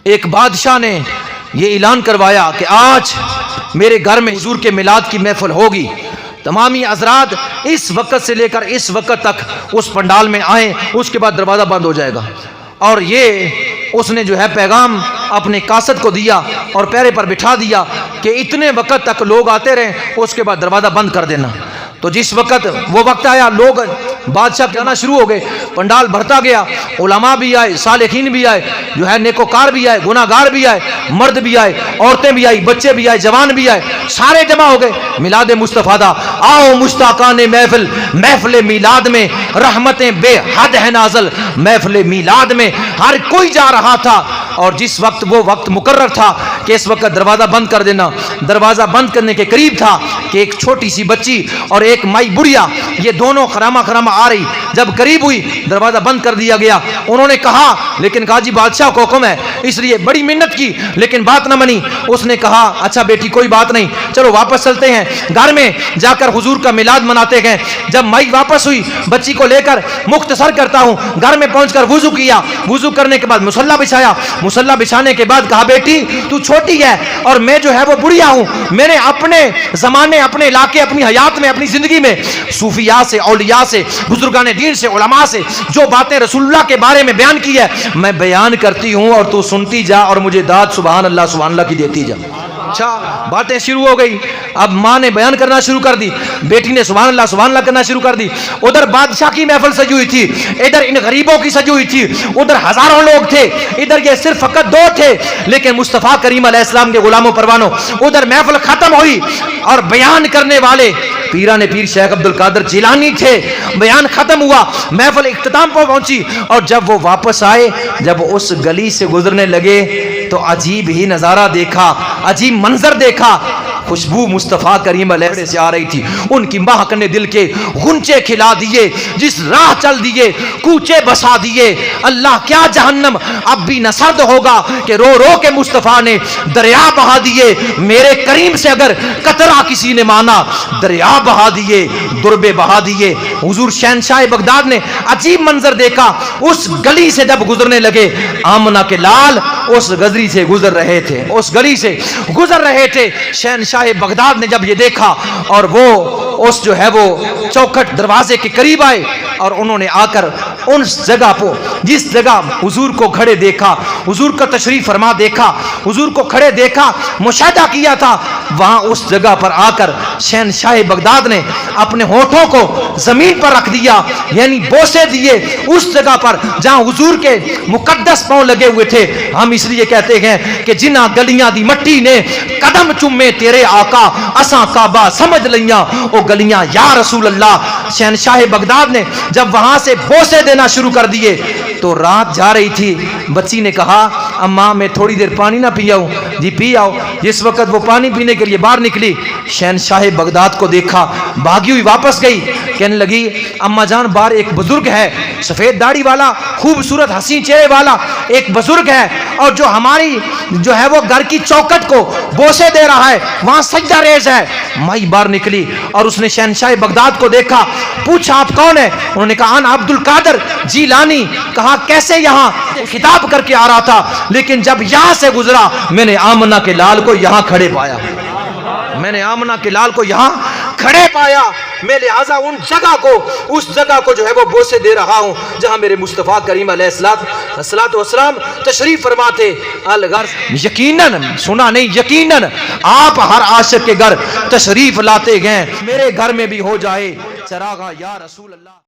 ایک بادشاہ نے یہ اعلان کروایا کہ آج میرے گھر میں حضور کے میلاد کی محفل ہوگی، تمامی حضرات اس وقت سے لے کر اس وقت تک اس پنڈال میں آئیں، اس کے بعد دروازہ بند ہو جائے گا۔ اور یہ اس نے جو ہے پیغام اپنے قاصد کو دیا اور پیرے پر بٹھا دیا کہ اتنے وقت تک لوگ آتے رہیں، اس کے بعد دروازہ بند کر دینا۔ تو جس وقت وہ وقت آیا، لوگ بادشاہ کے آنا شروع ہو گئے، پنڈال بھرتا گیا، علماء بھی آئے، صالحین بھی آئے، جو ہے نیکوکار بھی آئے، گناہگار بھی آئے، مرد بھی آئے، عورتیں بھی آئی، بچے بھی آئے، جوان بھی آئے، سارے جمع ہو گئے میلاد مصطفیٰ دا۔ آؤ مشتاقان محفل، محفل میلاد میں رحمتیں بے حد ہے نازل، محفل میلاد میں ہر کوئی جا رہا تھا۔ اور جس وقت وہ وقت مقرر تھا کہ اس وقت دروازہ بند کر دینا، دروازہ بند کرنے کے قریب تھا کہ ایک چھوٹی سی بچی اور ایک مائی بڑھیا، یہ دونوں خرامہ خرامہ آ رہی، جب قریب ہوئی دروازہ بند کر دیا گیا۔ انہوں نے کہا، لیکن کہا جی بادشاہ کو حکم ہے، اس لیے بڑی منت کی لیکن بات نہ منی۔ اس نے کہا اچھا بیٹی کوئی بات نہیں، چلو واپس چلتے ہیں، گھر میں جا کر حضور کا میلاد مناتے گئے۔ جب مائی واپس ہوئی، بچی کو لے کر مختصر کرتا ہوں، گھر میں پہنچ کر وضو کیا، وضو کرنے کے بعد مصلی بچھایا، مصلی بچھانے کے بعد کہا بیٹی تو چھوٹی ہے اور میں جو ہے وہ بڑھیا ہوں، میں نے اپنے زمانے، اپنے علاقے، اپنی حیات میں، اپنی زندگی میں صوفیاء سے، اولیاء سے، بزرگان دین سے، علماء سے جو باتیں رسول اللہ کے بارے میں بیان کی ہے میں بیان کرتی ہوں اور تو سنتی جا اور مجھے داد سبحان اللہ کی دیتی جا۔ اچھا باتیں شروع ہو گئی، اب ماں نے بیان کرنا شروع کر دی، بیٹی نے سبحان اللہ کرنا شروع کر دی۔ ادھر بادشاہ کی محفل سجی ہوئی تھی، ادھر ان غریبوں کی سجی ہوئی تھی، ادھر ہزاروں لوگ تھے، ادھر یہ صرف فقط دو تھے، لیکن مصطفیٰ کریم علیہ السلام کے غلاموں پروانوں۔ ادھر محفل ختم ہوئی اور بیان کرنے والے پیران پیر شیخ عبد القادر جیلانی تھے، بیان ختم ہوا، محفل اختتام پر پہنچی، اور جب وہ واپس آئے، جب اس گلی سے گزرنے لگے تو عجیب ہی نظارہ دیکھا، عجیب منظر دیکھا۔ خوشبو مصطفیٰ کریم علیہ سے آ رہی تھی، ان کی مہک نے دل کے غنچے کھلا دیے، جس راہ چل دیے کوچے بسا دیے۔ اللہ کیا جہنم اب بھی نہ سرد ہوگا کہ رو رو کے مصطفیٰ نے دریا بہا دیے۔ میرے کریم سے اگر قطرہ کسی نے مانا، دریا بہا دیے، دربے بہا دیے۔ حضور شہنشاہ بغداد نے عجیب منظر دیکھا، اس گلی سے جب گزرنے لگے، آمنہ کے لال اس گزری سے گزر رہے تھے، اس گلی سے گزر رہے تھے۔ شہنشاہ بغداد نے جب یہ دیکھا اور وہ اس جو ہے وہ چوکھٹ دروازے کے قریب آئے اور انہوں نے آ کر اس جگہ پہ جس جگہ حضور کو کھڑے دیکھا، حضور کا تشریف فرما دیکھا، حضور کو کھڑے دیکھا، مشاہدہ کیا تھا، وہاں اس جگہ پر آ کر شہنشاہ بغداد نے اپنے ہونٹوں کو زمین پر رکھ دیا، یعنی بوسے دیے اس جگہ پر جہاں حضور کے مقدس پاؤں لگے ہوئے تھے۔ ہم اس لیے کہتے ہیں کہ جنہ گلیاں دی مٹی نے قدم چومے تیرے آقا، اساں کعبہ سمجھ لیاں او گلیاں یا رسول اللہ۔ شہنشاہ بغداد نے جب وہاں سے بوسے دینا شروع کر دیے تو رات جا رہی تھی، بچی نے کہا اماں میں تھوڑی دیر پانی نہ پی آؤں؟ جی پی آؤ۔ جس وقت وہ پانی پینے کے لیے باہر نکلی، شہنشاہ بغداد کو دیکھا، بھاگی ہوئی واپس گئی، کہنے لگی اماں جان باہر ایک بزرگ ہے، سفید داڑھی والا، خوبصورت حسین چہرے والا ایک بزرگ ہے، اور جو ہماری جو ہے وہ گھر کی چوکٹ کو بوسے دے رہا ہے، وہاں سجدہ ریز ہے۔ مائی باہر نکلی اور اس نے شہنشاہ بغداد کو دیکھا، پوچھا آپ کون ہیں؟ انہوں نے کہا انا عبد القادر جیلانی۔ کہا کیسے یہاں؟ خطاب کر کے آ رہا تھا، لیکن جب یہاں سے گزرا میں نے آمنہ کے لال کو یہاں کھڑے پایا، میں نے آمنہ کے لال کو یہاں کھڑے پایا، میں لہٰذا ان جگہ کو، اس جگہ کو جو ہے وہ بوسے دے رہا ہوں جہاں میرے مصطفیٰ کریم علیہ السلام تشریف فرماتے۔ یقیناً سنا نہیں، یقیناً آپ ہر عاشق کے گھر تشریف لاتے گئے، میرے گھر میں بھی ہو جائے چراغاں یا رسول اللہ۔